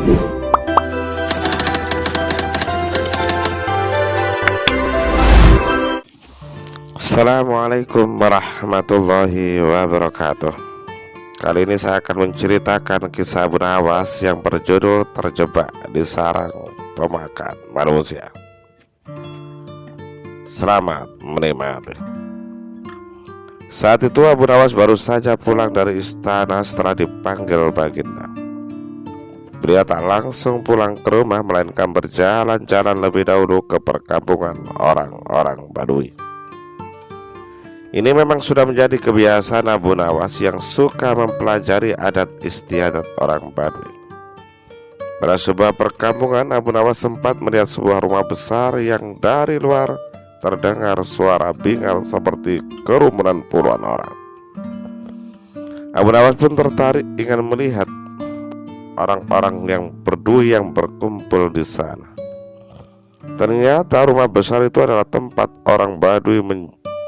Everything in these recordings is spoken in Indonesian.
Assalamualaikum warahmatullahi wabarakatuh. Kali ini saya akan menceritakan kisah Abu Nawas yang berjudul Terjebak di Sarang Pemakan Manusia. Selamat menikmati. Saat itu Abu Nawas baru saja pulang dari istana setelah dipanggil baginda. Beliau tak langsung pulang ke rumah, melainkan berjalan-jalan lebih dahulu ke perkampungan orang-orang Badui. Ini memang sudah menjadi kebiasaan Abu Nawas yang suka mempelajari adat istiadat orang Badui. Pada sebuah perkampungan, Abu Nawas sempat melihat sebuah rumah besar yang dari luar terdengar suara bingal seperti kerumunan puluhan orang. Abu Nawas pun tertarik ingin melihat orang-orang yang Badui yang berkumpul di sana. Ternyata rumah besar itu adalah tempat orang Badui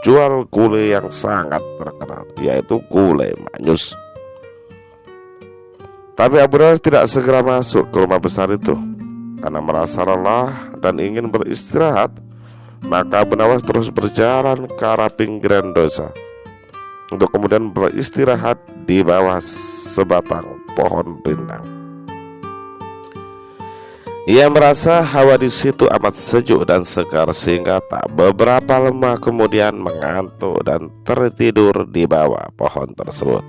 jual gulai yang sangat terkenal, yaitu gulai manyus. Tapi Abu Nawas tidak segera masuk ke rumah besar itu karena merasa lelah dan ingin beristirahat. Maka Abu Nawas terus berjalan ke arah pinggiran desa untuk kemudian beristirahat di bawah sebatang pohon rindang. Ia merasa hawa di situ amat sejuk dan segar sehingga tak beberapa lama kemudian mengantuk dan tertidur di bawah pohon tersebut.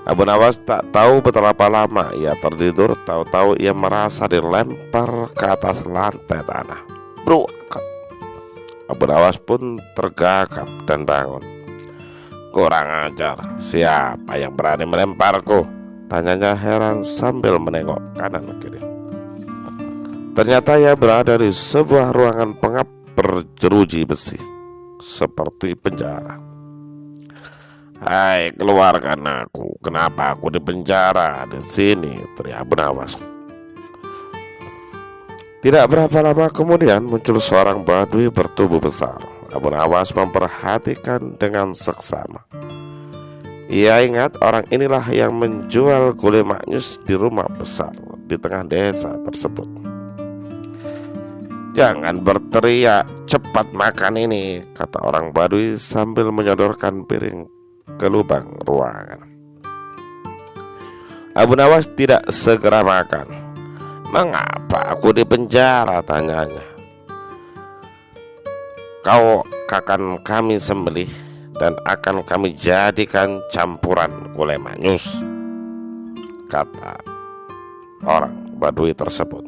Abu Nawas tak tahu betapa lama ia tertidur, tahu-tahu ia merasa dilempar ke atas lantai tanah. Bro, Abu Nawas pun tergagap dan bangun. Kurang ajar, siapa yang berani melemparku? Tanyanya heran sambil menengok kanan kiri. Ternyata ia berada di sebuah ruangan pengap berjeruji besi, seperti penjara. Hai, keluarkan aku! Kenapa aku dipenjara di sini? Teriak Abu Nawas. Tidak berapa lama kemudian muncul seorang Badui bertubuh besar. Abu Nawas memperhatikan dengan seksama. Ia ingat orang inilah yang menjual gulai maknyus di rumah besar di tengah desa tersebut. Jangan berteriak, cepat makan ini, kata orang Badui sambil menyodorkan piring ke lubang ruangan. Abu Nawas tidak segera makan. Mengapa aku dipenjara? Tanyanya. Kau akan kami sembelih dan akan kami jadikan campuran gulai manyus, kata orang Badui tersebut.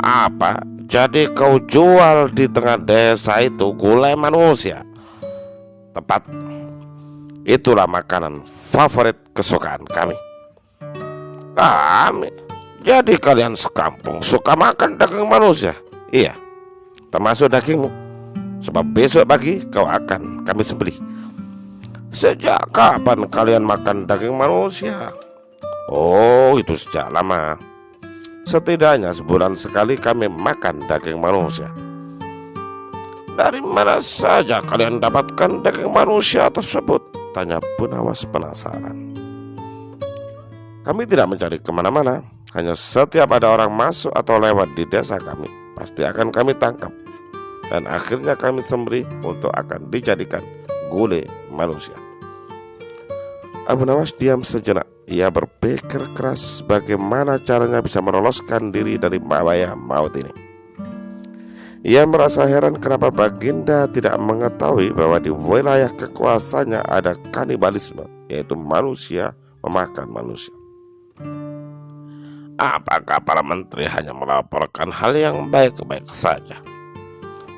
Apa? Jadi kau jual di tengah desa itu gulai manusia? Tepat. Itulah makanan favorit kesukaan kami. Kami? Jadi kalian sekampung suka makan daging manusia? Iya, termasuk dagingmu. Sebab besok pagi kau akan kami sembelih. Sejak kapan kalian makan daging manusia? Oh, itu sejak lama. Setidaknya sebulan sekali kami makan daging manusia. Dari mana saja kalian dapatkan daging manusia tersebut? Tanya Abu Nawas penasaran. Kami tidak mencari kemana-mana. Hanya setiap ada orang masuk atau lewat di desa kami, pasti akan kami tangkap. Dan akhirnya kami sembelih untuk akan dijadikan gulai manusia. Abu Nawas diam sejenak. Ia berpikir keras bagaimana caranya bisa meloloskan diri dari bahaya maut ini. Ia merasa heran kenapa baginda tidak mengetahui bahwa di wilayah kekuasaannya ada kanibalisme, yaitu manusia memakan manusia. Apakah para menteri hanya melaporkan hal yang baik-baik saja?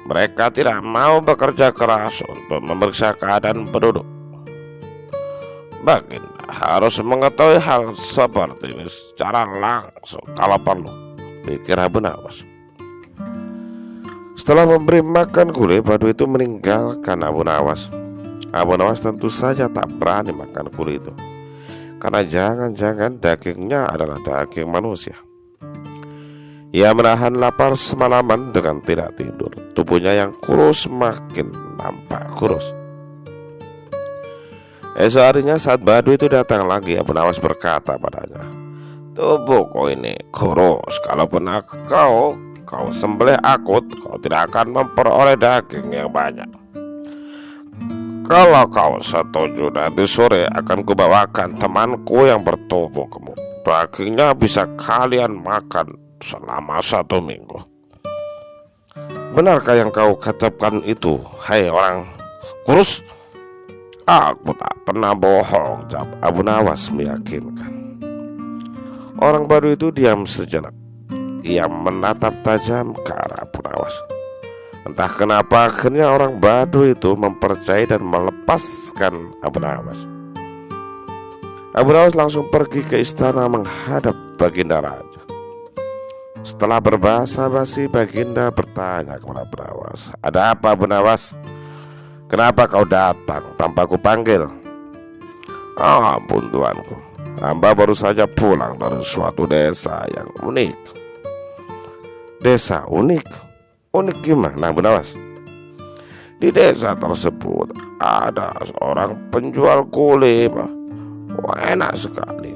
Mereka tidak mau bekerja keras untuk memeriksa keadaan penduduk. Baginda harus mengetahui hal seperti ini secara langsung kalau perlu, pikir Abu Nawas. Setelah memberi makan gulai, Badui itu meninggalkan Abu Nawas. Abu Nawas tentu saja tak berani makan gulai itu, karena jangan-jangan dagingnya adalah daging manusia. Ia menahan lapar semalaman dengan tidak tidur. Tubuhnya yang kurus makin nampak kurus. Esok harinya saat Badui itu datang lagi, Abu Nawas berkata padanya, Tubuhku ini kurus, kalaupun kau sembelih aku, kau tidak akan memperoleh daging yang banyak. Kalau kau setuju, nanti sore akan kubawakan temanku yang bertubuh gemuk. Dagingnya bisa kalian makan selama 1 minggu. Benarkah yang kau katakan itu, hai orang kurus? Aku tak pernah bohong, jawab Abu Nawas meyakinkan. Orang baru itu diam sejenak. Ia menatap tajam ke arah Abu Nawas. Entah kenapa akhirnya orang Baduy itu mempercayai dan melepaskan Abu Nawas. Abu Nawas langsung pergi ke istana menghadap Baginda Raja. Setelah berbahasa basi, Baginda bertanya kepada Abu Nawas, "Ada apa, Abu Nawas? Kenapa kau datang tanpa kupanggil?" "Ampun tuanku, hamba baru saja pulang dari suatu desa yang unik." "Desa unik? Unik gimana, Abu Nawas?" "Di desa tersebut ada seorang penjual gulai. Wah, enak sekali.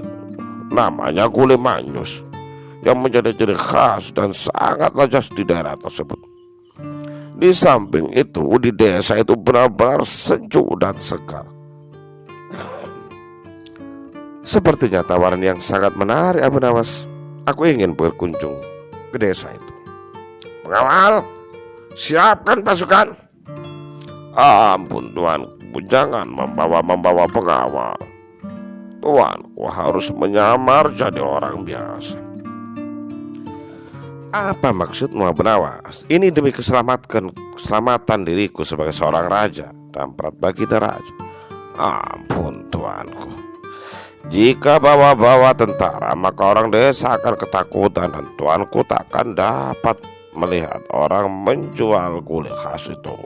Namanya gulai manyus, yang menjadi ciri khas dan sangat lajas di daerah tersebut. Di samping itu, di desa itu benar-benar sejuk dan segar." "Sepertinya tawaran yang sangat menarik, Abu Nawas. Aku ingin berkunjung ke desa itu." "Pengawal, siapkan pasukan." "Ampun tuanku, jangan membawa pengawal. Tuanku harus menyamar jadi orang biasa." "Apa maksudmu, Abu Nawas? Ini demi keselamatan diriku sebagai seorang raja," damprat Baginda Raja. "Ampun tuanku, jika bawa-bawa tentara, maka orang desa akan ketakutan dan tuanku tak akan dapat melihat orang menjual gulai khas itu."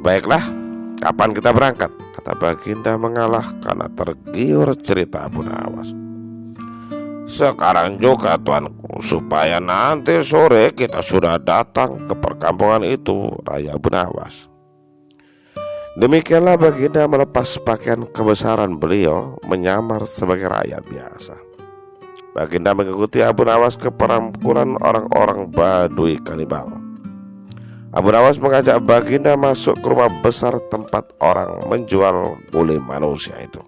"Baiklah, kapan kita berangkat?" kata Baginda mengalah karena tergiur cerita Abu Nawas. "Sekarang juga tuanku, supaya nanti sore kita sudah datang ke perkampungan itu," raya Abu Nawas. Demikianlah Baginda melepas pakaian kebesaran beliau, menyamar sebagai rakyat biasa. Baginda mengikuti Abu Nawas ke perkampungan orang-orang Baduy kanibal. Abu Nawas mengajak Baginda masuk ke rumah besar tempat orang menjual gulai manusia itu.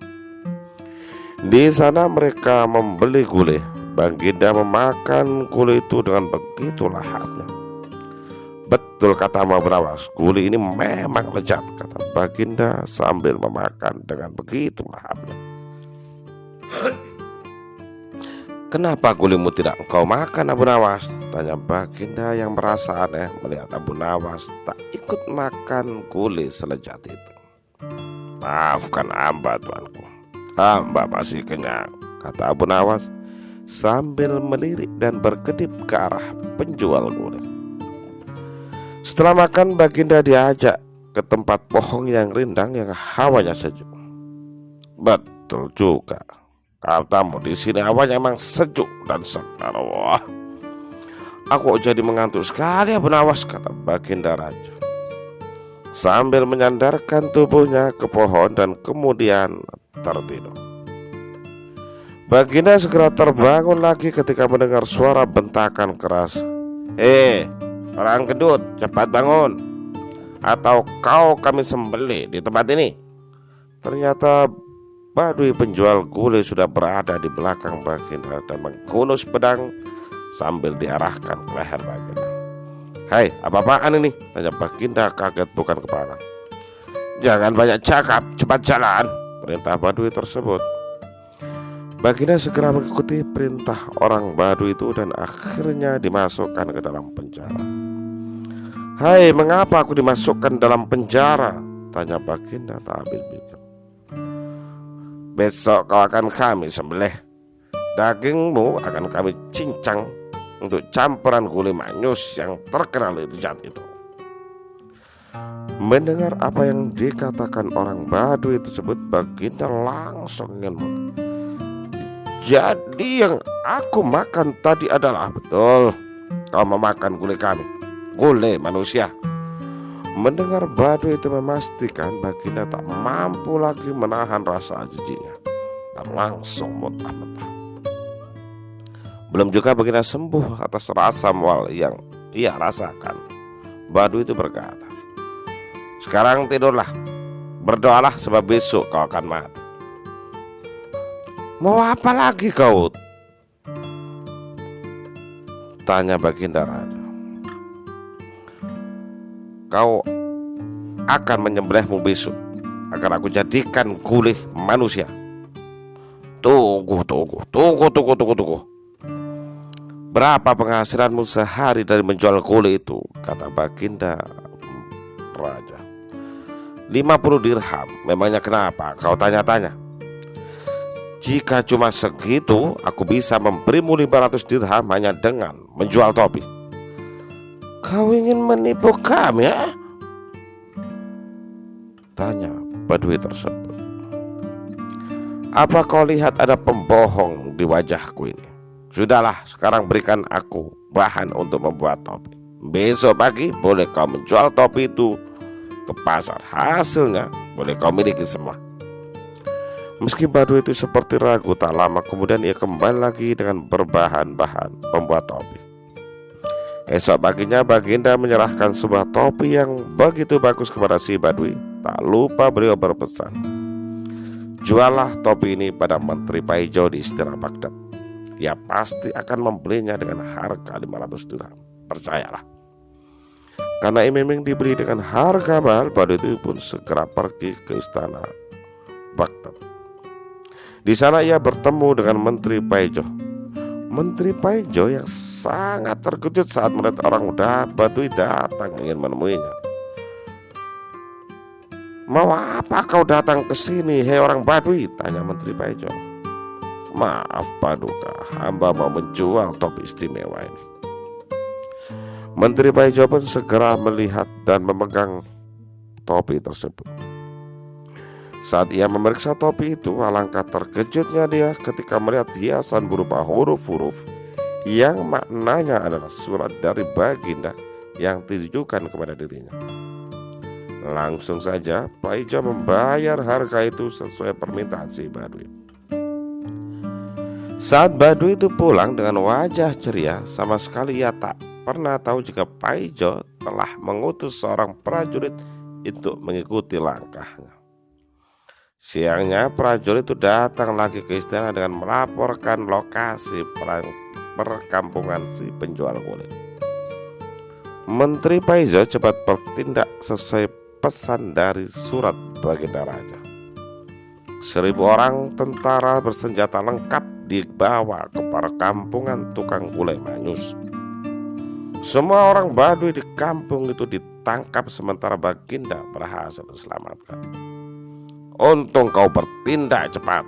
Di sana mereka membeli gulai. Baginda memakan gulai itu dengan begitu lahapnya. "Betul kata Abu Nawas, gulai ini memang lezat," kata Baginda sambil memakan dengan begitu lahapnya. "Kenapa gulaimu tidak engkau makan, Abu Nawas?" tanya Baginda yang merasa aneh melihat Abu Nawas tak ikut makan gulai selezat itu. "Maafkan hamba tuanku, hamba masih kenyang," kata Abu Nawas sambil melirik dan berkedip ke arah penjual gulai. Setelah makan, Baginda diajak ke tempat pohon yang rindang yang hawanya sejuk. "Betul juga katamu, di sini hawanya emang sejuk dan segar. Wah, aku jadi mengantuk sekali, Abu Nawas," kata Baginda Raja sambil menyandarkan tubuhnya ke pohon dan kemudian tertidur. Baginda segera terbangun lagi ketika mendengar suara bentakan keras. Orang gendut, cepat bangun, atau kami sembelih di tempat ini." Ternyata Baduy penjual gulai sudah berada di belakang Baginda dan menghunus pedang sambil diarahkan ke leher Baginda. "Hai, apa-apaan ini?" tanya Baginda kaget bukan kepala. "Jangan banyak cakap, cepat jalan," perintah Baduy tersebut. Baginda segera mengikuti perintah orang Baduy itu dan akhirnya dimasukkan ke dalam penjara. "Hai, mengapa aku dimasukkan dalam penjara?" tanya Baginda tak habis pikir. "Besok kau akan kami sembelih. Dagingmu akan kami cincang untuk campuran gulai manyus yang terkenal lezat itu." Mendengar apa yang dikatakan orang Baduy tersebut, Baginda langsung ingin "Jadi yang aku makan tadi adalah..." "Betul, kau memakan gulai kami, gulai manusia." Mendengar Baduy itu memastikan, Baginda tak mampu lagi menahan rasa jijiknya. dan langsung muntah-muntah. Belum juga Baginda sembuh atas rasa mual yang ia rasakan. Badui itu berkata, "Sekarang tidurlah, berdoalah sebab besok kau akan mati." "Mau apa lagi kau?" tanya Baginda Raja. "Kau akan menyembelihmu besok agar aku jadikan gulih manusia." Tunggu. "Berapa penghasilanmu sehari dari menjual gulih itu?" kata Baginda Raja. 50 dirham. "Memangnya kenapa kau tanya-tanya? Jika cuma segitu, aku bisa memberimu 500 dirham hanya dengan menjual topi." "Kau ingin menipu kami, ya?" tanya Badui tersebut. "Apa kau lihat ada pembohong di wajahku ini? Sudahlah, sekarang berikan aku bahan untuk membuat topi. Besok pagi boleh kau menjual topi itu ke pasar. Hasilnya boleh kau miliki semua." Meski Badui itu seperti ragu, tak lama kemudian ia kembali lagi dengan berbahan-bahan pembuat topi. Esok paginya Baginda menyerahkan sebuah topi yang begitu bagus kepada si Badui. Tak lupa beliau berpesan, "Jualah topi ini pada Menteri Paijo di Istana Baghdad. Dia pasti akan membelinya dengan harga 500 dirham. Percayalah." Karena iming-iming dibeli dengan harga mahal, Badui itu pun segera pergi ke Istana Baghdad. Di sana ia bertemu dengan Menteri Paijo. Menteri Paijo yang sangat terkejut saat melihat orang muda Badui datang ingin menemuinya. "Mau apa kau datang ke sini, hei orang Badui?" tanya Menteri Paijo. "Maaf Paduka, hamba mau menjual topi istimewa ini." Menteri Paijo pun segera melihat dan memegang topi tersebut. Saat ia memeriksa topi itu, alangkah terkejutnya dia ketika melihat hiasan berupa huruf-huruf yang maknanya adalah surat dari Baginda yang ditujukan kepada dirinya. Langsung saja Paijo membayar harga itu sesuai permintaan si Badui. Saat Badui itu pulang dengan wajah ceria, sama sekali ia tak pernah tahu jika Paijo telah mengutus seorang prajurit untuk mengikuti langkahnya. Siangnya prajurit itu datang lagi ke istana dengan melaporkan lokasi perkampungan si penjual gulai. Menteri Paijo cepat bertindak sesuai pesan dari surat Baginda Raja. 1000 orang tentara bersenjata lengkap dibawa ke perkampungan tukang gulai manyus. Semua orang Badui di kampung itu ditangkap sementara Baginda berhasil diselamatkan. "Untung kau bertindak cepat.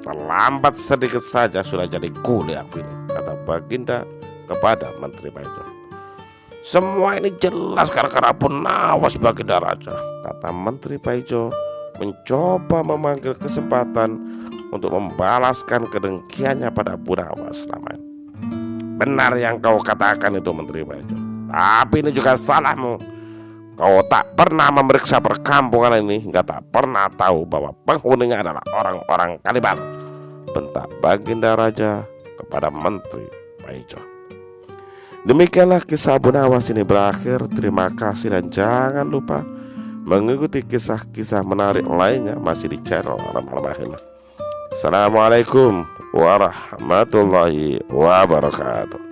Terlambat sedikit saja sudah jadi gulai aku ini," kata Baginda kepada Menteri Paijo. "Semua ini jelas gara-gara Punawas Baginda Raja," kata Menteri Paijo, mencoba memanggil kesempatan untuk membalaskan kedengkiannya pada Punawas selama ini. "Benar yang kau katakan itu Menteri Paijo, tapi ini juga salahmu. Kau tak pernah memeriksa perkampungan ini hingga tak pernah tahu bahwa penghuninya adalah orang-orang Kanibal," bentak Baginda Raja kepada Menteri Paijo. Demikianlah kisah Punawas ini berakhir. Terima kasih dan jangan lupa mengikuti kisah-kisah menarik lainnya masih di channel Ramalan. Assalamualaikum warahmatullahi wabarakatuh.